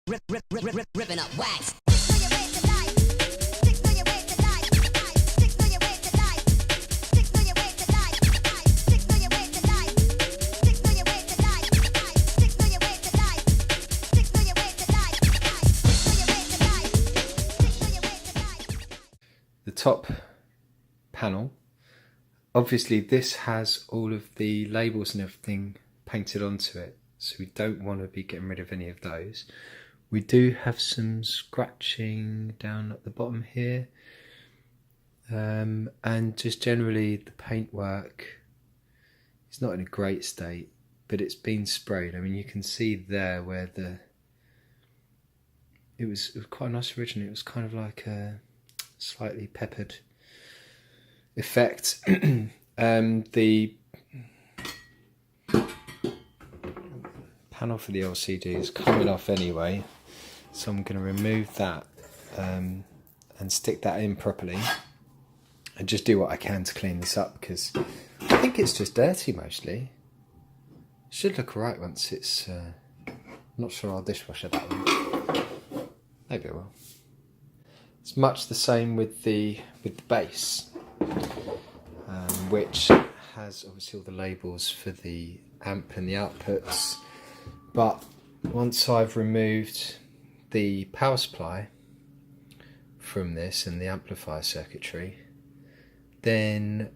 Ripping up wax. The top panel, obviously this has all of the labels and everything painted onto it, so we don't want to be getting rid of any of those. We do have some scratching down at the bottom here, and just generally the paintwork is not in a great state, but it's been sprayed. I mean, you can see there where it was quite nice originally. It was kind of like a slightly peppered effect. The panel for the LCD is coming off anyway, so I'm going to remove that and stick that in properly and just do what I can to clean this up, because I think it's just dirty mostly. It should look alright once it's not sure I'll dishwasher that one. Maybe I will. It's much the same with the base, which has obviously all the labels for the amp and the outputs, but once I've removed the power supply from this and the amplifier circuitry, then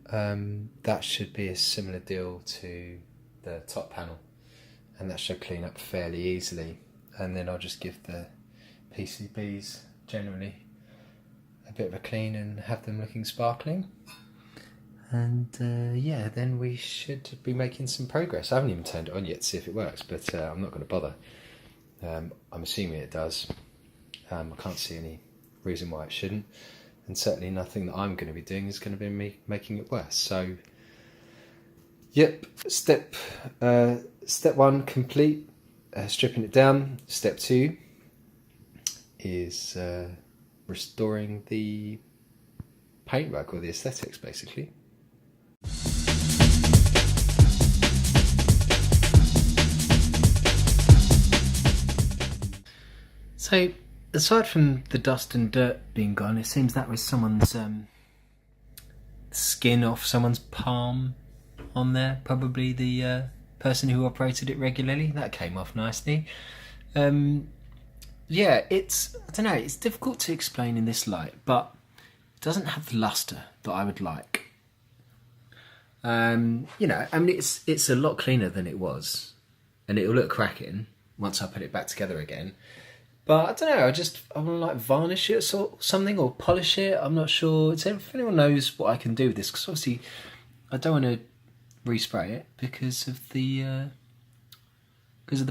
that should be a similar deal to the top panel, and that should clean up fairly easily. And then I'll just give the PCBs generally a bit of a clean and have them looking sparkling, and yeah, then we should be making some progress. I haven't even turned it on yet to see if it works, but I'm not going to bother. I'm assuming it does. I can't see any reason why it shouldn't, and certainly nothing that I'm going to be doing is going to be me making it worse. So yep, step one complete, stripping it down. Step two is restoring the paintwork, or the aesthetics basically. So aside from the dust and dirt being gone, it seems that was someone's skin off someone's palm on there, probably the person who operated it regularly. That came off nicely. Yeah, I don't know, it's difficult to explain in this light, but it doesn't have the luster that I would like. You know, I mean, it's a lot cleaner than it was, and it'll look cracking once I put it back together again. But I don't know, I want to like varnish it or something, or polish it. I'm not sure. If anyone knows what I can do with this, because obviously I don't want to respray it because of the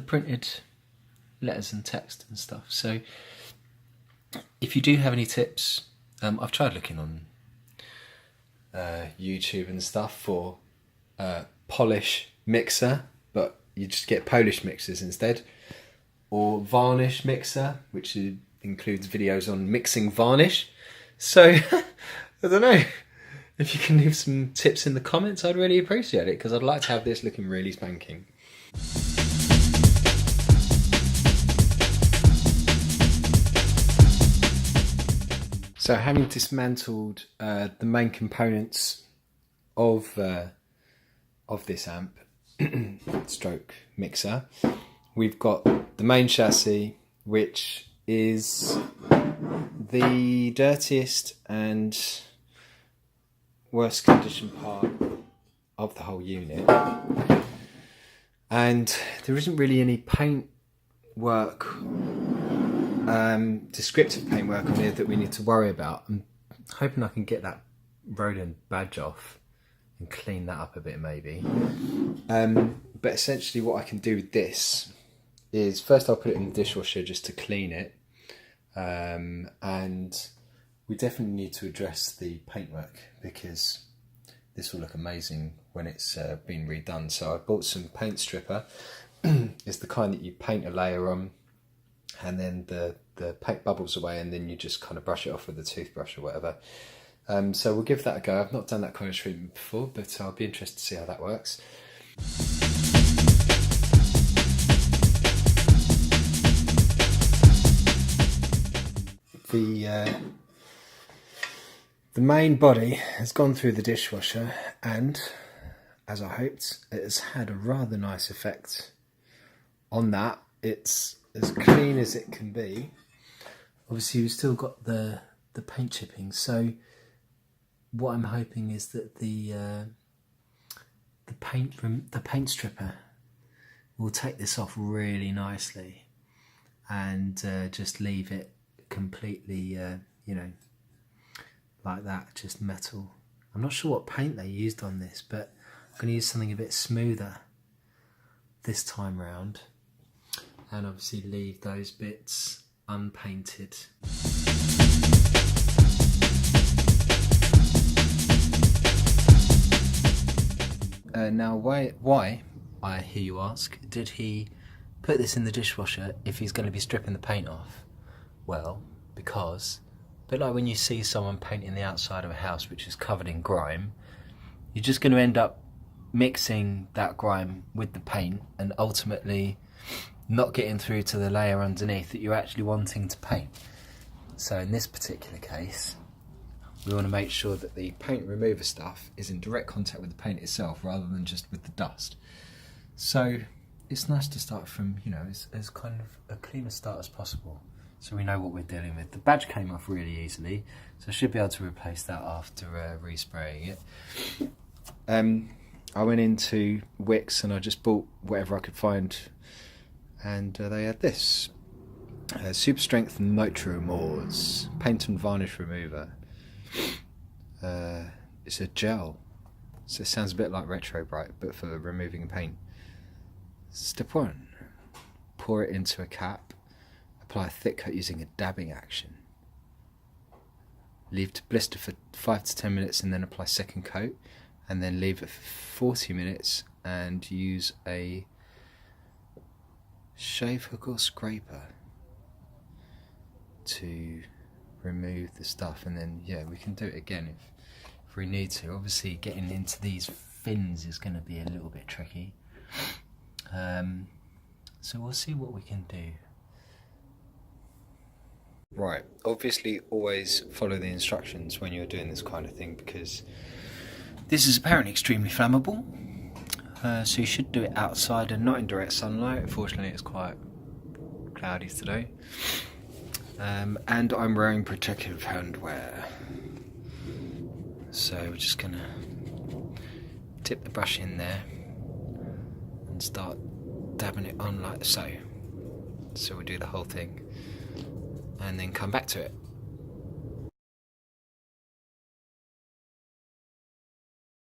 printed letters and text and stuff. So if you do have any tips, I've tried looking on YouTube and stuff for polish mixer, but you just get Polish mixers instead, or varnish mixer, which includes videos on mixing varnish. So I don't know, if you can leave some tips in the comments, I'd really appreciate it, because I'd like to have this looking really spanking. So having dismantled the main components of this amp stroke mixer, we've got the main chassis, which is the dirtiest and worst condition part of the whole unit, and there isn't really any paint work, descriptive paintwork on here that we need to worry about. I'm hoping I can get that Roland badge off and clean that up a bit maybe. But essentially what I can do with this is, first I'll put it in the dishwasher just to clean it, and we definitely need to address the paintwork, because this will look amazing when it's been redone. So I bought some paint stripper. It's the kind that you paint a layer on, and then the paint bubbles away, and then you just kind of brush it off with a toothbrush or whatever. So we'll give that a go. I've not done that kind of treatment before, but I'll be interested to see how that works. the main body has gone through the dishwasher, and as I hoped, it has had a rather nice effect on that. It's as clean as it can be. Obviously you've still got the paint chipping, so what I'm hoping is that the paint stripper will take this off really nicely and just leave it completely, you know, like that, just metal. I'm not sure what paint they used on this, but I'm going to use something a bit smoother this time round, and obviously leave those bits unpainted. Now why, I hear you ask, did he put this in the dishwasher if he's going to be stripping the paint off? Well, because a bit like when you see someone painting the outside of a house which is covered in grime, you're just going to end up mixing that grime with the paint and ultimately not getting through to the layer underneath that you're actually wanting to paint. So in this particular case, we want to make sure that the paint remover stuff is in direct contact with the paint itself rather than just with the dust. So it's nice to start from, you know, as kind of a clean a start as possible, so we know what we're dealing with. The badge came off really easily, so I should be able to replace that after respraying it. I went into Wix and I just bought whatever I could find, and they had this super strength Nitromors paint and varnish remover. It's a gel, so it sounds a bit like Retro Bright but for removing paint. Step 1, pour it into a cap, apply a thick coat using a dabbing action, leave to blister for 5 to 10 minutes and then apply second coat, and then leave it for 40 minutes and use a shave hook or scraper to remove the stuff, and then yeah, we can do it again if we need to. Obviously getting into these fins is going to be a little bit tricky, so we'll see what we can do. Right, obviously always follow the instructions when you're doing this kind of thing, because this is apparently extremely flammable, so you should do it outside and not in direct sunlight. Unfortunately it's quite cloudy today. And I'm wearing protective handwear, so we're just gonna tip the brush in there and start dabbing it on like so. So we'll do the whole thing and then come back to it.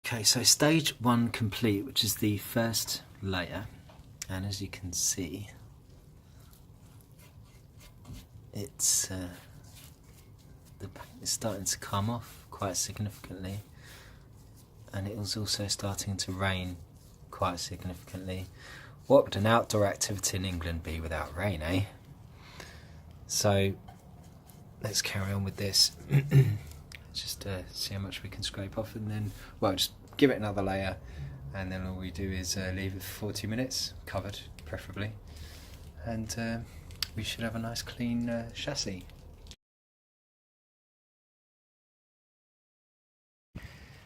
Okay, so stage 1 complete, which is the first layer, and as you can see, it's the paint is starting to come off quite significantly, and it was also starting to rain quite significantly. What would an outdoor activity in England be without rain, eh? So let's carry on with this. Just see how much we can scrape off, and then, well, just give it another layer, and then all we do is leave it for 40 minutes, covered preferably, and we should have a nice clean chassis.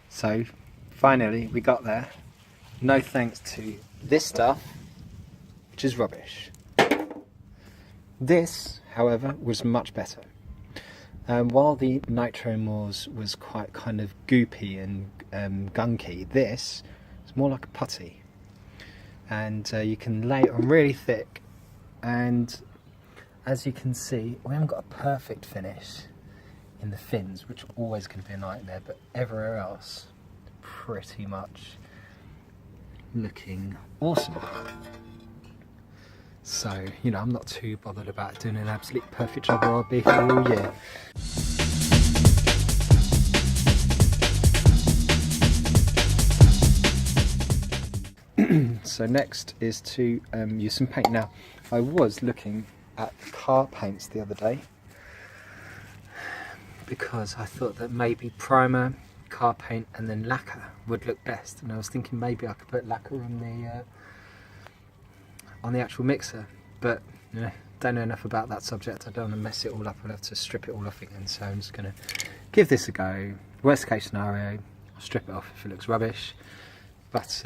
So finally we got there, no thanks to this stuff, which is rubbish. This, however, was much better. While the Nitromors was quite kind of goopy and gunky, this is more like a putty, and you can lay it on really thick, and as you can see, we haven't got a perfect finish in the fins, which are always going to be a nightmare, but everywhere else pretty much looking awesome. So, you know, I'm not too bothered about doing an absolute perfect job, or I'll be here all year. So next is to use some paint. Now, I was looking at car paints the other day because I thought that maybe primer, car paint and then lacquer would look best, and I was thinking maybe I could put lacquer on the actual mixer, but don't don't know enough about that subject. I don't want to mess it all up. I'll have to strip it all off again. So I'm just going to give this a go. Worst case scenario, I'll strip it off if it looks rubbish. But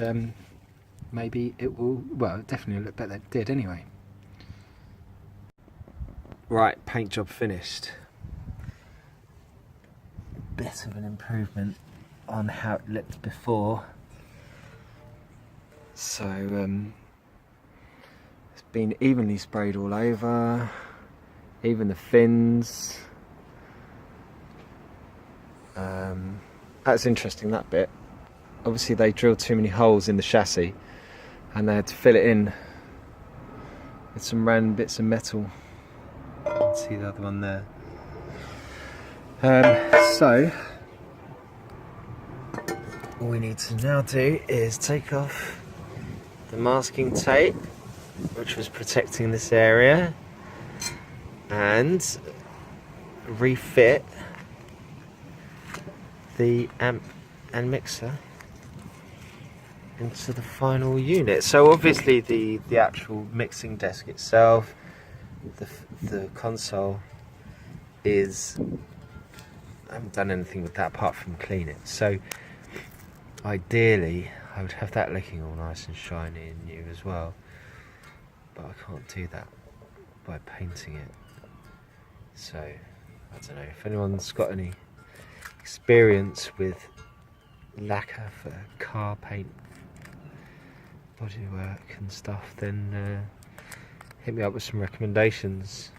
maybe it will, well, it definitely look better than it did anyway. Right, paint job finished. Bit of an improvement on how it looked before. So it's been evenly sprayed all over, even the fins. That's interesting, that bit. Obviously they drilled too many holes in the chassis and they had to fill it in with some random bits of metal. You can see the other one there. So all we need to now do is take off the masking tape which was protecting this area and refit the amp and mixer into the final unit. So obviously the actual mixing desk itself, the console is, I haven't done anything with that apart from clean it. So ideally I would have that looking all nice and shiny and new as well, but I can't do that by painting it. So I don't know if anyone's got any experience with lacquer for car paint, bodywork and stuff, then hit me up with some recommendations,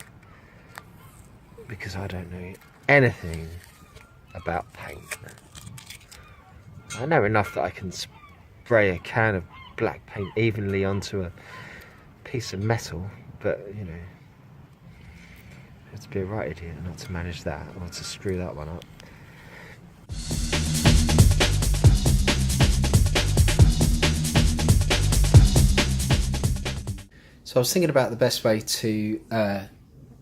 because I don't know anything about paint. I know enough that I can spray a can of black paint evenly onto a piece of metal, but you know, you have to be a right idiot not to manage that or to screw that one up. So I was thinking about the best way to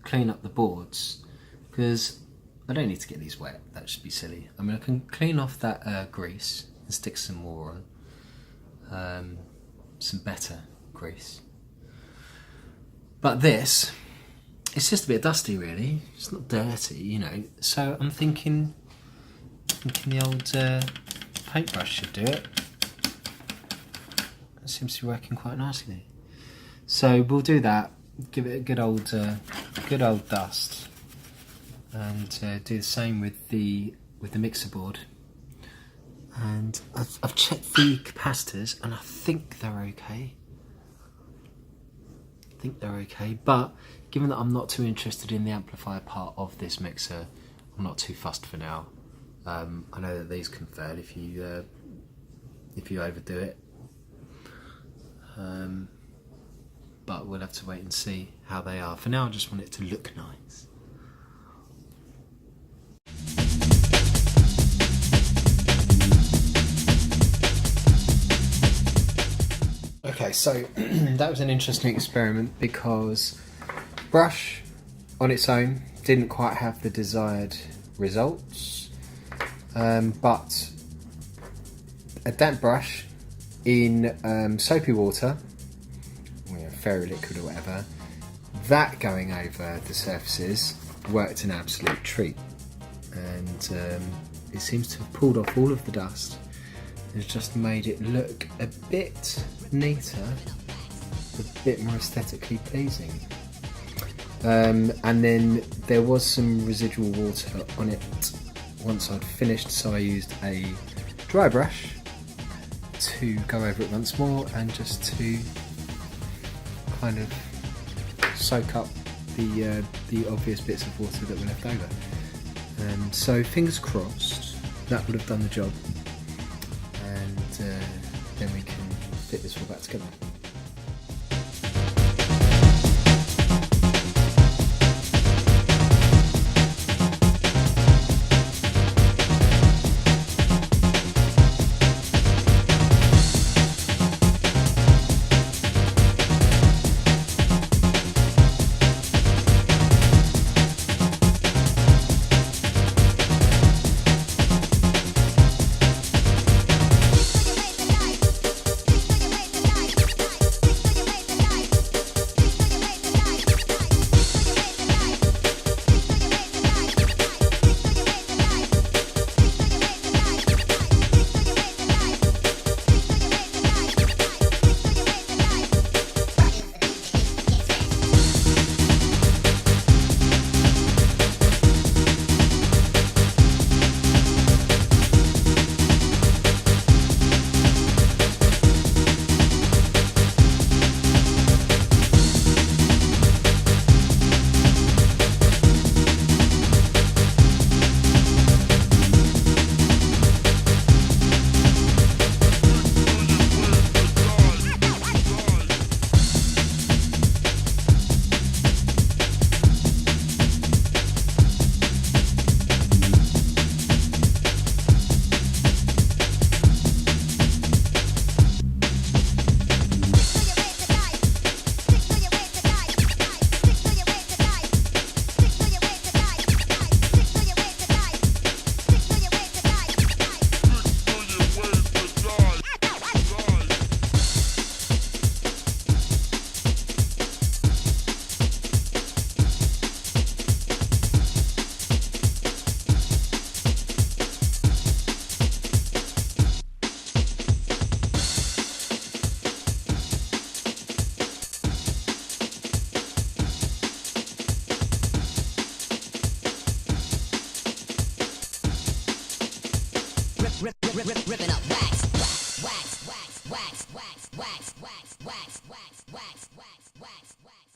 clean up the boards, because I don't need to get these wet, that should be silly. I mean, I can clean off that grease and stick some more on, some better grease. But this, it's just a bit dusty really, it's not dirty, you know, so I'm thinking the old paintbrush should do it. It seems to be working quite nicely. So we'll do that, give it a good old dust, and do the same with the mixer board. And I've checked the capacitors and I think they're okay. But given that I'm not too interested in the amplifier part of this mixer, I'm not too fussed for now. I know that these can fail if you overdo it. But we'll have to wait and see how they are. For now, I just want it to look nice. Okay, so that was an interesting experiment, because brush on its own didn't quite have the desired results, but a damp brush in soapy water, fairy liquid or whatever, that going over the surfaces worked an absolute treat, and it seems to have pulled off all of the dust. It's just made it look a bit neater, a bit more aesthetically pleasing. And then there was some residual water on it once I'd finished, so I used a dry brush to go over it once more and just to kind of soak up the obvious bits of water that were left over. So fingers crossed that would have done the job, and then we can fit this all back together. ripping up wax, wax, wax, wax, wax, wax, wax, wax, wax, wax, wax, wax, wax, wax.